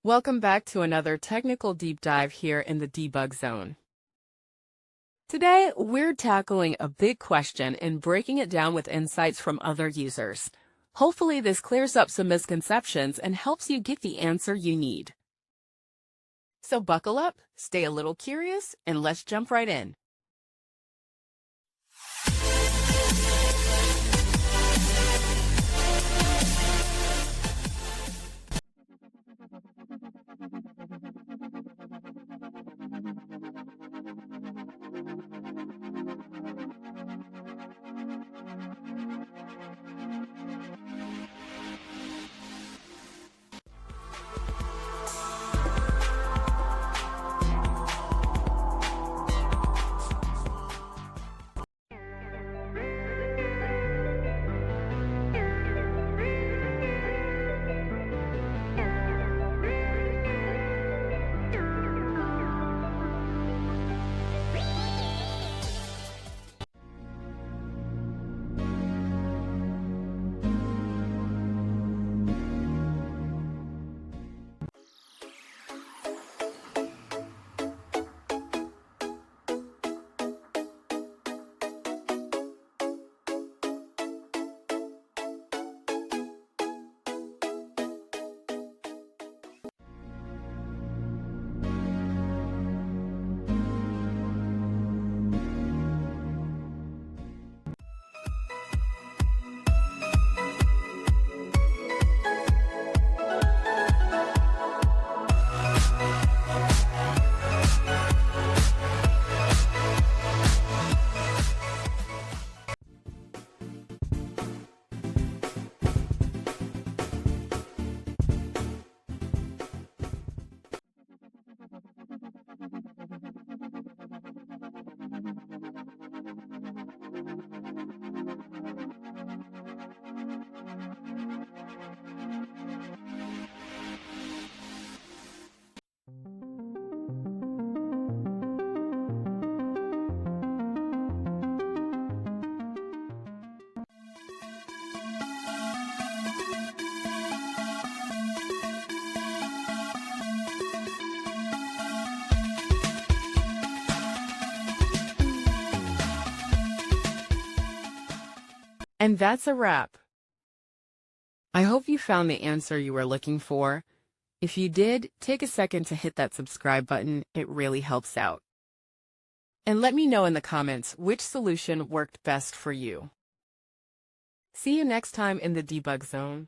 Welcome back to another technical deep dive here in the debug zone. Today, we're tackling a big question and breaking it down with insights from other users. Hopefully, this clears up some misconceptions and helps you get the answer you need. So buckle up, stay a little curious, and let's jump right in. And that's a wrap. I hope you found the answer you were looking for. If you did, take a second to hit that subscribe button. It really helps out. And let me know in the comments which solution worked best for you. See you next time in the debug zone.